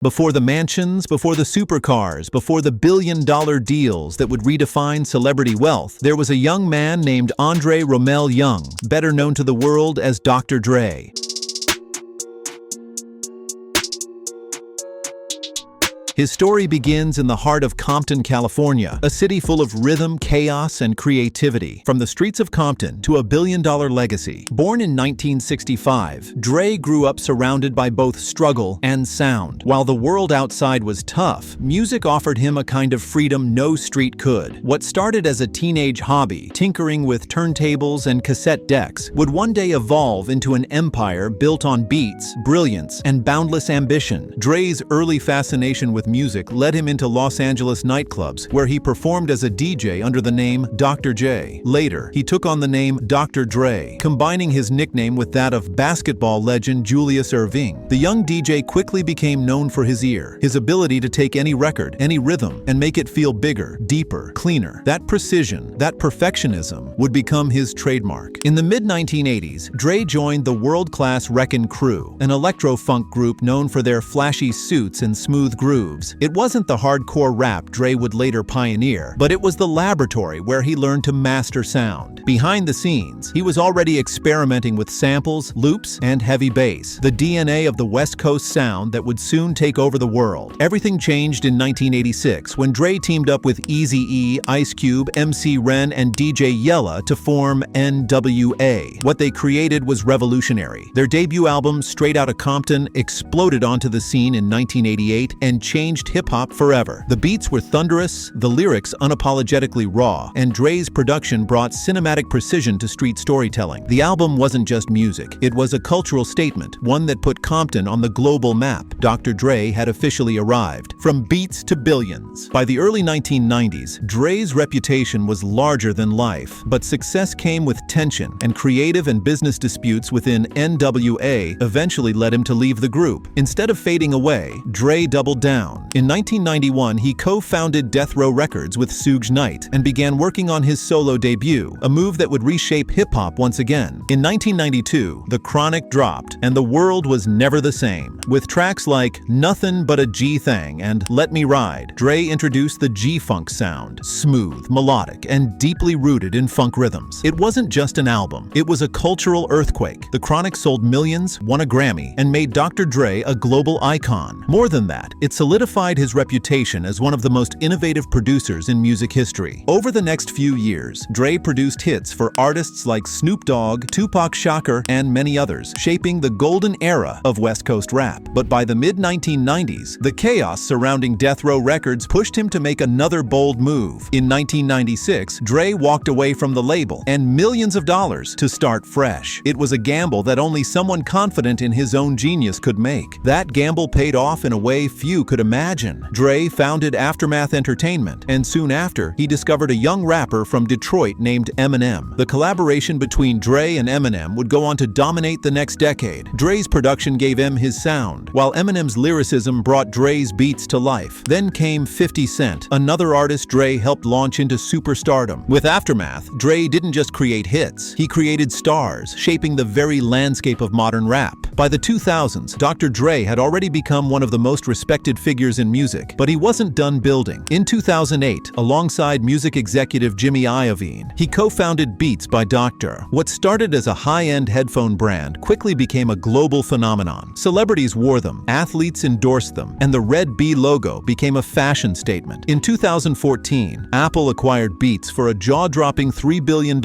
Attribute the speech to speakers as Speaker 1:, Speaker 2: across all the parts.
Speaker 1: Before the mansions, before the supercars, before the billion-dollar deals that would redefine celebrity wealth, there was a young man named Andre Romell Young, better known to the world as Dr. Dre. His story begins in the heart of Compton, California, a city full of rhythm, chaos, and creativity. From the streets of Compton to a billion-dollar legacy. Born in 1965, Dre grew up surrounded by both struggle and sound. While the world outside was tough, music offered him a kind of freedom no street could. What started as a teenage hobby, tinkering with turntables and cassette decks, would one day evolve into an empire built on beats, brilliance, and boundless ambition. Dre's early fascination with music led him into Los Angeles nightclubs, where he performed as a DJ under the name Dr. J. Later, he took on the name Dr. Dre, combining his nickname with that of basketball legend Julius Erving. The young DJ quickly became known for his ear, his ability to take any record, any rhythm, and make it feel bigger, deeper, cleaner. That precision, that perfectionism, would become his trademark. In the mid-1980s, Dre joined the world-class Wreckin' Crew, an electro-funk group known for their flashy suits and smooth grooves. It wasn't the hardcore rap Dre would later pioneer, but it was the laboratory where he learned to master sound. Behind the scenes, he was already experimenting with samples, loops, and heavy bass, the DNA of the West Coast sound that would soon take over the world. Everything changed in 1986 when Dre teamed up with Eazy-E, Ice Cube, MC Ren, and DJ Yella to form N.W.A. What they created was revolutionary. Their debut album, Straight Outta Compton, exploded onto the scene in 1988 and changed hip-hop forever. The beats were thunderous, the lyrics unapologetically raw, and Dre's production brought cinematic precision to street storytelling. The album wasn't just music, it was a cultural statement, one that put Compton on the global map. Dr. Dre had officially arrived. From beats to billions. By the early 1990s, Dre's reputation was larger than life, but success came with tension, and creative and business disputes within N.W.A. eventually led him to leave the group. Instead of fading away, Dre doubled down. In 1991, he co-founded Death Row Records with Suge Knight and began working on his solo debut, a move that would reshape hip-hop once again. In 1992, The Chronic dropped, and the world was never the same. With tracks like Nothing But a G-Thang and Let Me Ride, Dre introduced the G-Funk sound, smooth, melodic, and deeply rooted in funk rhythms. It wasn't just an album, it was a cultural earthquake. The Chronic sold millions, won a Grammy, and made Dr. Dre a global icon. More than that, it solidified his reputation as one of the most innovative producers in music history. Over the next few years, Dre produced hits for artists like Snoop Dogg, Tupac Shakur, and many others, shaping the golden era of West Coast rap. But by the mid-1990s, the chaos surrounding Death Row Records pushed him to make another bold move. In 1996, Dre walked away from the label and millions of dollars to start fresh. It was a gamble that only someone confident in his own genius could make. That gamble paid off in a way few could imagine. Dre founded Aftermath Entertainment, and soon after, he discovered a young rapper from Detroit named Eminem. The collaboration between Dre and Eminem would go on to dominate the next decade. Dre's production gave him his sound, while Eminem's lyricism brought Dre's beats to life. Then came 50 Cent, another artist Dre helped launch into superstardom. With Aftermath, Dre didn't just create hits, he created stars, shaping the very landscape of modern rap. By the 2000s, Dr. Dre had already become one of the most respected figures in music, but he wasn't done building. In 2008, alongside music executive Jimmy Iovine, he co-founded Beats by Dr. What started as a high-end headphone brand quickly became a global phenomenon. Celebrities wore them, athletes endorsed them, and the red B logo became a fashion statement. In 2014, Apple acquired Beats for a jaw-dropping $3 billion,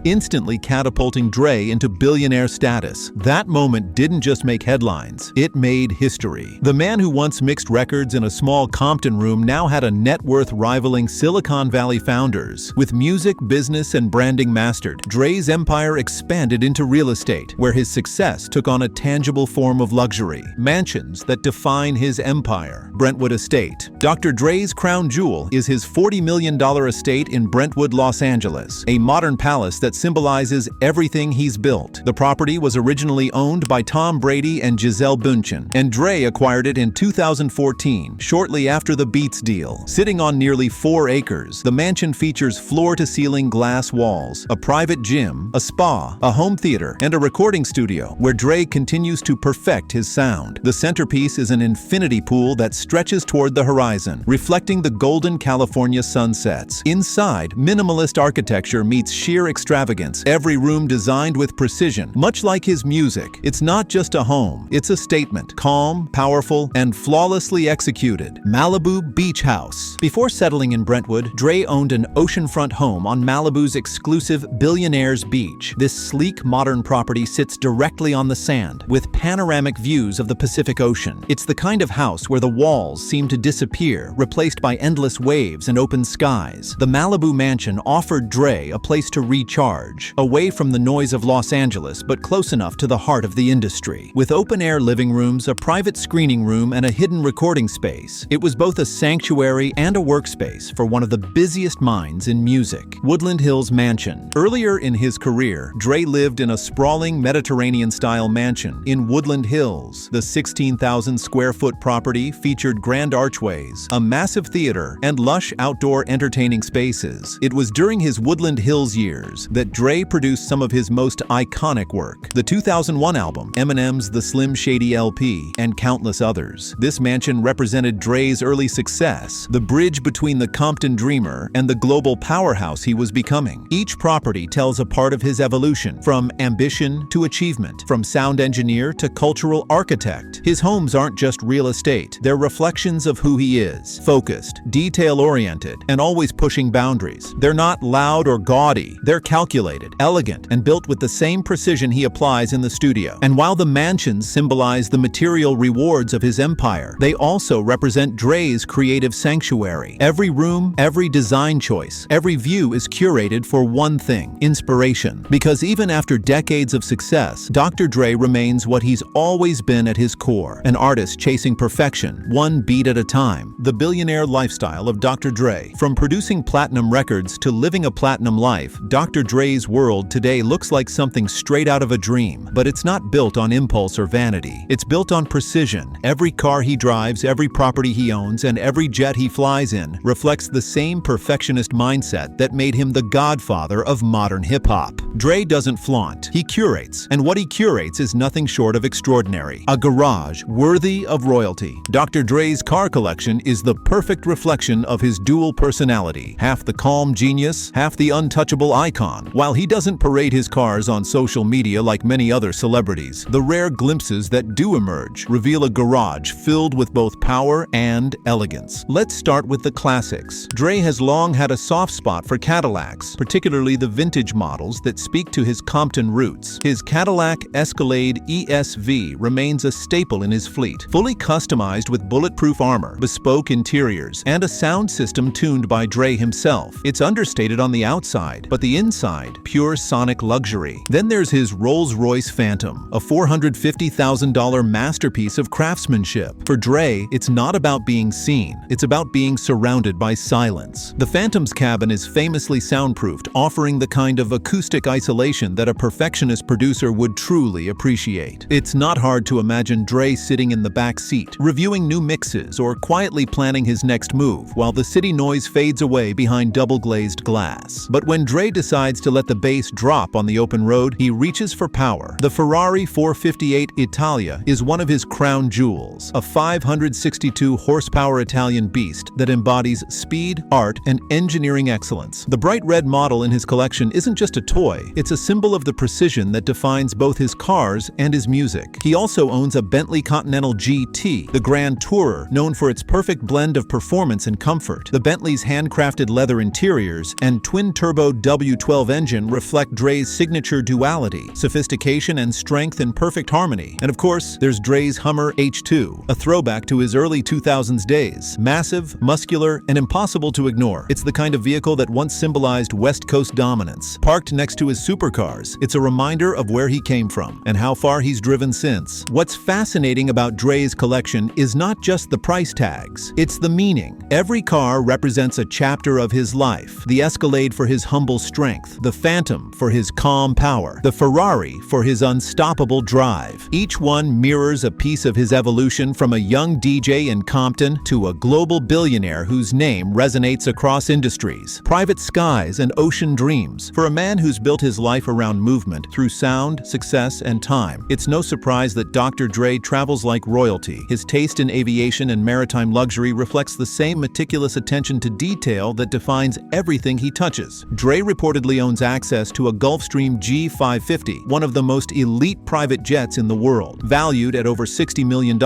Speaker 1: instantly catapulting Dre into billionaire status. That moment didn't just make headlines, it made history. The man who once mixed records in a small Compton room now had a net worth rivaling Silicon Valley founders. With music, business, and branding mastered, Dre's empire expanded into real estate, where his success took on a tangible form of luxury. Mansions that define his empire. Brentwood Estate. Dr. Dre's crown jewel is his $40 million estate in Brentwood, Los Angeles, a modern palace that symbolizes everything he's built. The property was originally owned by Tom Brady and Gisele Bündchen, and Dre acquired it in 2014 2013, shortly after the Beats deal. Sitting on nearly 4 acres, the mansion features floor-to-ceiling glass walls, a private gym, a spa, a home theater, and a recording studio, where Dre continues to perfect his sound. The centerpiece is an infinity pool that stretches toward the horizon, reflecting the golden California sunsets. Inside, minimalist architecture meets sheer extravagance, every room designed with precision. Much like his music, it's not just a home, it's a statement. Calm, powerful, and flawlessly executed. Malibu Beach House. Before settling in Brentwood, Dre owned an oceanfront home on Malibu's exclusive Billionaire's Beach. This sleek, modern property sits directly on the sand, with panoramic views of the Pacific Ocean. It's the kind of house where the walls seem to disappear, replaced by endless waves and open skies. The Malibu mansion offered Dre a place to recharge, away from the noise of Los Angeles, but close enough to the heart of the industry. With open-air living rooms, a private screening room, and a hidden recording space, it was both a sanctuary and a workspace for one of the busiest minds in music. Woodland Hills Mansion. Earlier in his career, Dre lived in a sprawling Mediterranean-style mansion in Woodland Hills. The 16,000-square-foot property featured grand archways, a massive theater, and lush outdoor entertaining spaces. It was during his Woodland Hills years that Dre produced some of his most iconic work: the 2001 album, Eminem's The Slim Shady LP, and countless others. This mansion represented Dre's early success, the bridge between the Compton dreamer and the global powerhouse he was becoming. Each property tells a part of his evolution, from ambition to achievement, from sound engineer to cultural architect. His homes aren't just real estate, they're reflections of who he is: focused, detail-oriented, and always pushing boundaries. They're not loud or gaudy, they're calculated, elegant, and built with the same precision he applies in the studio. And while the mansions symbolize the material rewards of his empire, they also represent Dre's creative sanctuary. Every room, every design choice, every view is curated for one thing: inspiration. Because even after decades of success, Dr. Dre remains what he's always been at his core: an artist chasing perfection, one beat at a time. The billionaire lifestyle of Dr. Dre. From producing platinum records to living a platinum life, Dr. Dre's world today looks like something straight out of a dream. But it's not built on impulse or vanity. It's built on precision. Every car he drives, every property he owns, and every jet he flies in reflects the same perfectionist mindset that made him the godfather of modern hip-hop. Dre doesn't flaunt, he curates, and what he curates is nothing short of extraordinary. A garage worthy of royalty. Dr. Dre's car collection is the perfect reflection of his dual personality: half the calm genius, half the untouchable icon. While he doesn't parade his cars on social media like many other celebrities, the rare glimpses that do emerge reveal a garage filled with both power and elegance. Let's start with the classics. Dre has long had a soft spot for Cadillacs, particularly the vintage models that speak to his Compton roots. His Cadillac Escalade ESV remains a staple in his fleet, fully customized with bulletproof armor, bespoke interiors, and a sound system tuned by Dre himself. It's understated on the outside, but the inside, pure sonic luxury. Then there's his Rolls-Royce Phantom, a $450,000 masterpiece of craftsmanship. For Dre, it's not about being seen, it's about being surrounded by silence. The Phantom's cabin is famously soundproofed, offering the kind of acoustic isolation that a perfectionist producer would truly appreciate. It's not hard to imagine Dre sitting in the back seat, reviewing new mixes or quietly planning his next move, while the city noise fades away behind double-glazed glass. But when Dre decides to let the bass drop on the open road, he reaches for power. The Ferrari 458 Italia is one of his crown jewels, a 562-horsepower Italian beast that embodies speed, art, and engineering excellence. The bright red model in his collection isn't just a toy, it's a symbol of the precision that defines both his cars and his music. He also owns a Bentley Continental GT, the Grand Tourer, known for its perfect blend of performance and comfort. The Bentley's handcrafted leather interiors and twin-turbo W12 engine reflect Dre's signature duality: sophistication and strength in perfect harmony. And of course, there's Dre's Hummer H2, a throwback to his early 2000s days. Massive, muscular, and impossible to ignore. It's the kind of vehicle that once symbolized West Coast dominance. Parked next to his Supercars, it's a reminder of where he came from and how far he's driven since. What's fascinating about Dre's collection is not just the price tags, it's the meaning. Every car represents a chapter of his life: the Escalade for his humble strength, the Phantom for his calm power, the Ferrari for his unstoppable drive. Each one mirrors a piece of his evolution from a young DJ in Compton to a global billionaire whose name resonates across industries. Private skies and ocean dreams. For a man who's built his life around movement through sound, success, and time, it's no surprise that Dr. Dre travels like royalty. His taste in aviation and maritime luxury reflects the same meticulous attention to detail that defines everything he touches. Dre reportedly owns access to a Gulfstream G550, one of the most elite private jets in the world. Valued at over $60 million,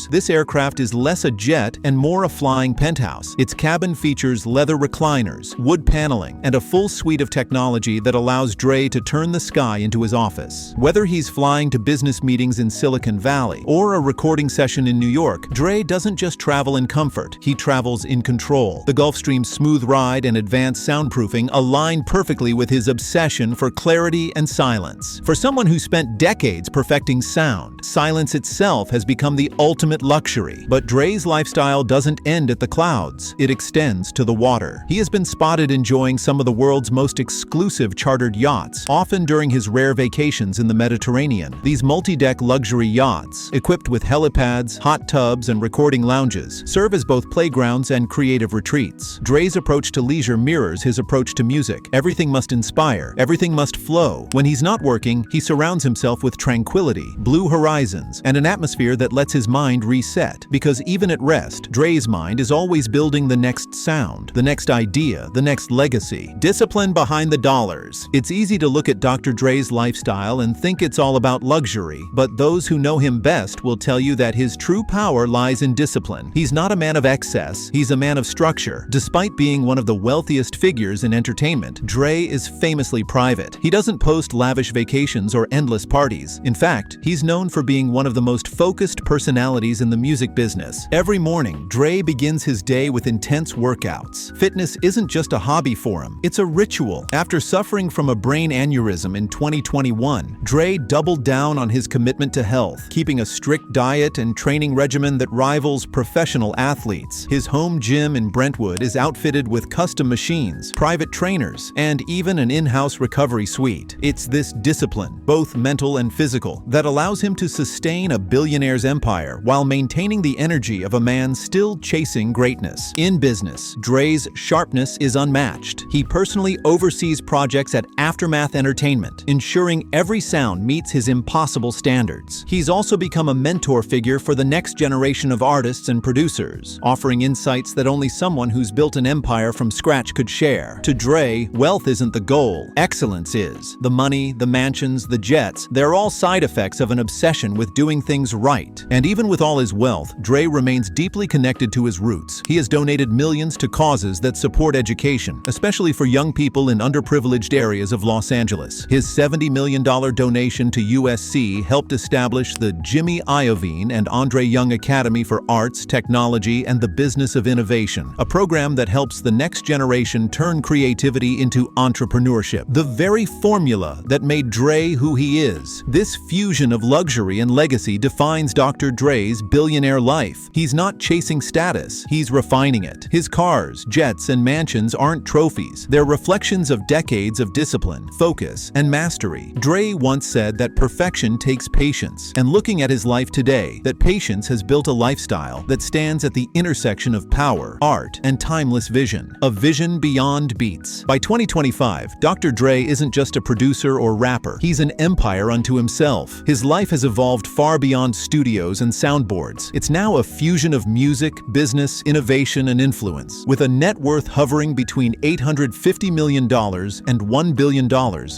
Speaker 1: this aircraft is less a jet and more a flying penthouse. Its cabin features leather recliners, wood paneling, and a full suite of technology that allows Dre to turn the sky into his office. Whether he's flying to business meetings in Silicon Valley or a recording session in New York, Dre doesn't just travel in comfort, he travels in control. The Gulfstream's smooth ride and advanced soundproofing align perfectly with his obsession for clarity and silence. For someone who spent decades perfecting sound, silence itself has become the ultimate luxury. But Dre's lifestyle doesn't end at the clouds, it extends to the water. He has been spotted enjoying some of the world's most exclusive chartered yachts, often during his rare vacations in the Mediterranean. These multi-deck luxury yachts, equipped with helipads, hot tubs, and recording lounges, serve as both playgrounds and creative retreats. Dre's approach to leisure mirrors his approach to music. Everything must inspire, everything must flow. When he's not working, he surrounds himself with tranquility, blue horizons, and an atmosphere that lets his mind reset. Because even at rest, Dre's mind is always building the next sound, the next idea, the next legacy. Discipline behind the dollars. It's easy to look at Dr. Dre's lifestyle and think it's all about luxury, but those who know him best will tell you that his true power lies in discipline. He's not a man of excess, he's a man of structure. Despite being one of the wealthiest figures in entertainment, Dre is famously private. He doesn't post lavish vacations or endless parties. In fact, he's known for being one of the most focused personalities in the music business. Every morning, Dre begins his day with intense workouts. Fitness isn't just a hobby for him, it's a ritual. After suffering from a brain aneurysm in 2021, Dre doubled down on his commitment to health, keeping a strict diet and training regimen that rivals professional athletes. His home gym in Brentwood is outfitted with custom machines, private trainers, and even an in-house recovery suite. It's this discipline, both mental and physical, that allows him to sustain a billionaire's empire while maintaining the energy of a man still chasing greatness. In business, Dre's sharpness is unmatched. He personally oversees projects at Aftermath Entertainment, ensuring every sound meets his impossible standards. He's also become a mentor figure for the next generation of artists and producers, offering insights that only someone who's built an empire from scratch could share. To Dre, wealth isn't the goal, excellence is. The money, the mansions, the jets, they're all side effects of an obsession with doing things right. And even with all his wealth, Dre remains deeply connected to his roots. He has donated millions to causes that support education, especially for young people in underprivileged areas of Los Angeles. His $70 million donation to USC helped establish the Jimmy Iovine and Andre Young Academy for Arts, Technology, and the Business of Innovation, a program that helps the next generation turn creativity into entrepreneurship. The very formula that made Dre who he is. This fusion of luxury and legacy defines Dr. Dre's billionaire life. He's not chasing status, he's refining it. His cars, jets, and mansions aren't trophies. They're reflections of decades of discipline, focus, and mastery. Dre once said that perfection takes patience, and looking at his life today, that patience has built a lifestyle that stands at the intersection of power, art, and timeless vision. A vision beyond beats. By 2025, Dr. Dre isn't just a producer or rapper. He's an empire unto himself. His life has evolved far beyond studios and soundboards. It's now a fusion of music, business, innovation, and influence. With a net worth hovering between $850 million and $1 billion,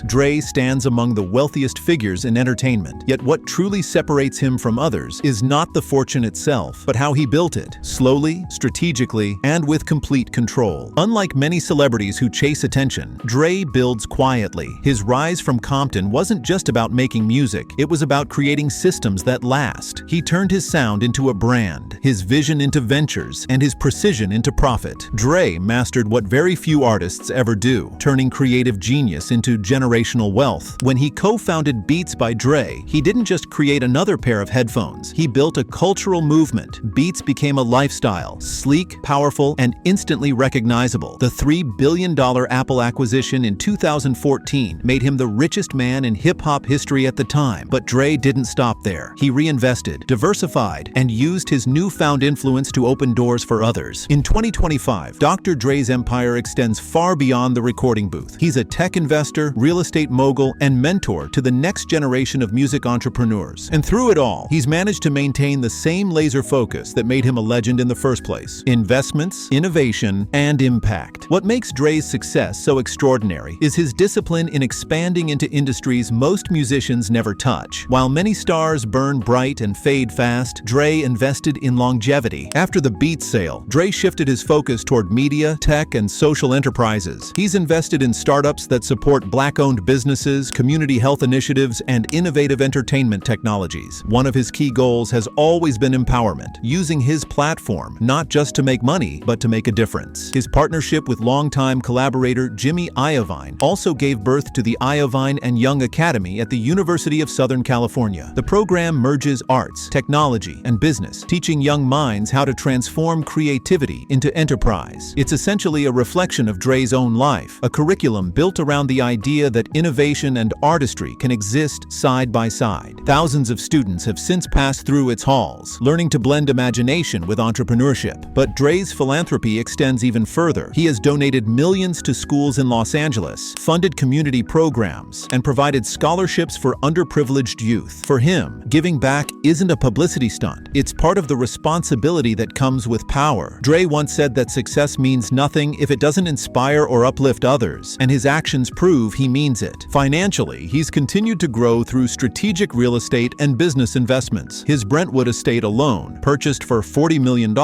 Speaker 1: Dre stands among the wealthiest figures in entertainment. Yet what truly separates him from others is not the fortune itself, but how he built it, slowly, strategically, and with complete control. Unlike many celebrities who chase attention, Dre builds quietly. His rise from Compton wasn't just about making music, it was about creating systems that last. He turned his sound into a brand, his vision into ventures, and his precision into profit. Dre mastered what very few artists ever do, turning creative genius into generational wealth. When he co-founded Beats by Dre, he didn't just create another pair of headphones, he built a cultural movement. Beats became a lifestyle, sleek, powerful, and instantly recognizable. The $3 billion Apple acquisition in 2014 made him the richest man in hip-hop history at the time. But Dre didn't stop there. He reinvested, diversified, and used used his newfound influence to open doors for others. In 2025, Dr. Dre's empire extends far beyond the recording booth. He's a tech investor, real estate mogul, and mentor to the next generation of music entrepreneurs. And through it all, he's managed to maintain the same laser focus that made him a legend in the first place: investments, innovation, and impact. What makes Dre's success so extraordinary is his discipline in expanding into industries most musicians never touch. While many stars burn bright and fade fast, Dre invested in longevity. After the Beats sale, Dre shifted his focus toward media, tech, and social enterprises. He's invested in startups that support Black-owned businesses, community health initiatives, and innovative entertainment technologies. One of his key goals has always been empowerment, using his platform not just to make money, but to make a difference. His partnership with longtime collaborator Jimmy Iovine also gave birth to the Iovine and Young Academy at the University of Southern California. The program merges arts, technology, and business, teaching young minds how to transform creativity into enterprise. It's essentially a reflection of Dre's own life, a curriculum built around the idea that innovation and artistry can exist side by side. Thousands of students have since passed through its halls, learning to blend imagination with entrepreneurship. But Dre's philanthropy extends even further. He has donated millions to schools in Los Angeles, funded community programs, and provided scholarships for underprivileged youth. For him, giving back isn't a publicity stunt. It's part of the responsibility that comes with power. Dre once said that success means nothing if it doesn't inspire or uplift others, and his actions prove he means it. Financially, he's continued to grow through strategic real estate and business investments. His Brentwood estate alone, purchased for $40 million,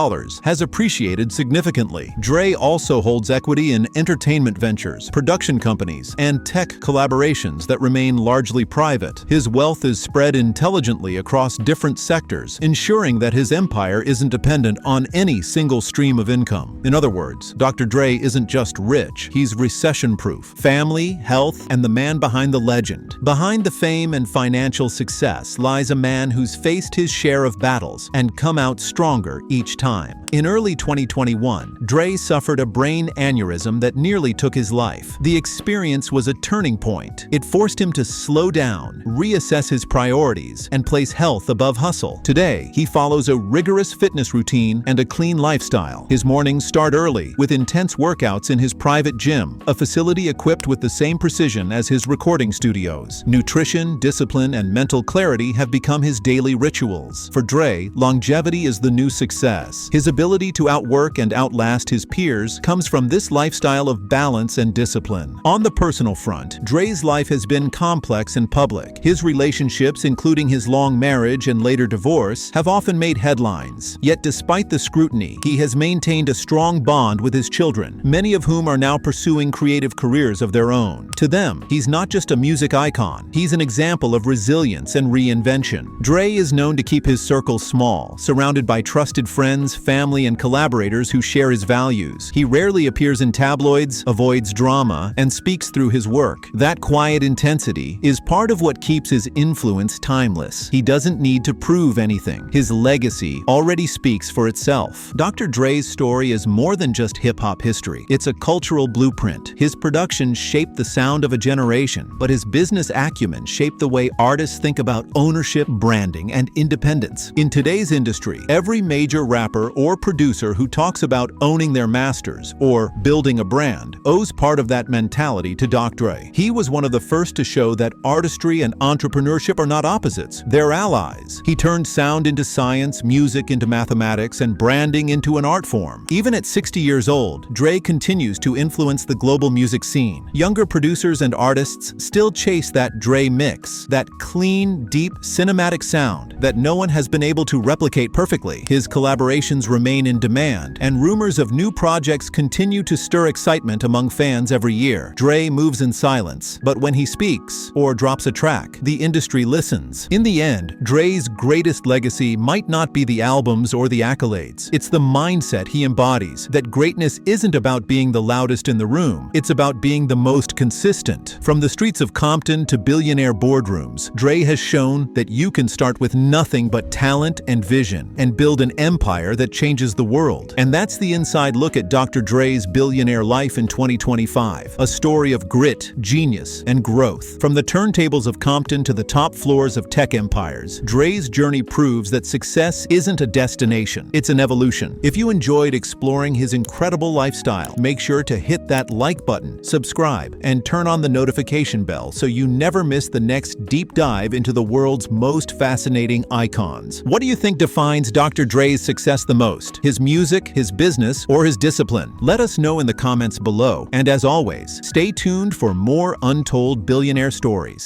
Speaker 1: has appreciated significantly. Dre also holds equity in entertainment ventures, production companies, and tech collaborations that remain largely private. His wealth is spread intelligently across different sectors, ensuring that his empire isn't dependent on any single stream of income. In other words, Dr. Dre isn't just rich, he's recession-proof. Family, health, and the man behind the legend. Behind the fame and financial success lies a man who's faced his share of battles and come out stronger each time. In early 2021, Dre suffered a brain aneurysm that nearly took his life. The experience was a turning point. It forced him to slow down, reassess his priorities, and place health above hustle. Today, he follows a rigorous fitness routine and a clean lifestyle. His mornings start early, with intense workouts in his private gym, a facility equipped with the same precision as his recording studios. Nutrition, discipline, and mental clarity have become his daily rituals. For Dre, longevity is the new success. His ability to outwork and outlast his peers comes from this lifestyle of balance and discipline. On the personal front, Dre's life has been complex and public. His relationships, including his long marriage and later divorce, have often made headlines. Yet despite the scrutiny, he has maintained a strong bond with his children, many of whom are now pursuing creative careers of their own. To them, he's not just a music icon, he's an example of resilience and reinvention. Dre is known to keep his circle small, surrounded by trusted friends, family, and collaborators who share his values. He rarely appears in tabloids, avoids drama, and speaks through his work. That quiet intensity is part of what keeps his influence timeless. He doesn't need to prove anything. His legacy already speaks for itself. Dr. Dre's story is more than just hip-hop history. It's a cultural blueprint. His production shaped the sound of a generation, but his business acumen shaped the way artists think about ownership, branding, and independence. In today's industry, every major rapper or producer who talks about owning their masters or building a brand owes part of that mentality to Dr. Dre. He was one of the first to show that artistry and entrepreneurship are not opposites, they're allies. He turned sound into science, music into mathematics, and branding into an art form. Even at 60 years old, Dre continues to influence the global music scene. Younger producers and artists still chase that Dre mix, that clean, deep, cinematic sound that no one has been able to replicate perfectly. His collaborations remain in demand, and rumors of new projects continue to stir excitement among fans every year. Dre moves in silence, but when he speaks or drops a track, the industry listens. In the end, Dre's greatest legacy might not be the albums or the accolades. It's the mindset he embodies, that greatness isn't about being the loudest in the room, it's about being the most consistent. From the streets of Compton to billionaire boardrooms, Dre has shown that you can start with nothing but talent and vision, and build an empire that changes the world. And that's the inside look at Dr. Dre's billionaire life in 2025. A story of grit, genius, and growth. From the turntables of Compton to the top floors of tech empires, Dre's journey proves that success Success isn't a destination, it's an evolution. If you enjoyed exploring his incredible lifestyle, make sure to hit that like button, subscribe, and turn on the notification bell so you never miss the next deep dive into the world's most fascinating icons. What do you think defines Dr. Dre's success the most? His music, his business, or his discipline? Let us know in the comments below. And as always, stay tuned for more untold billionaire stories.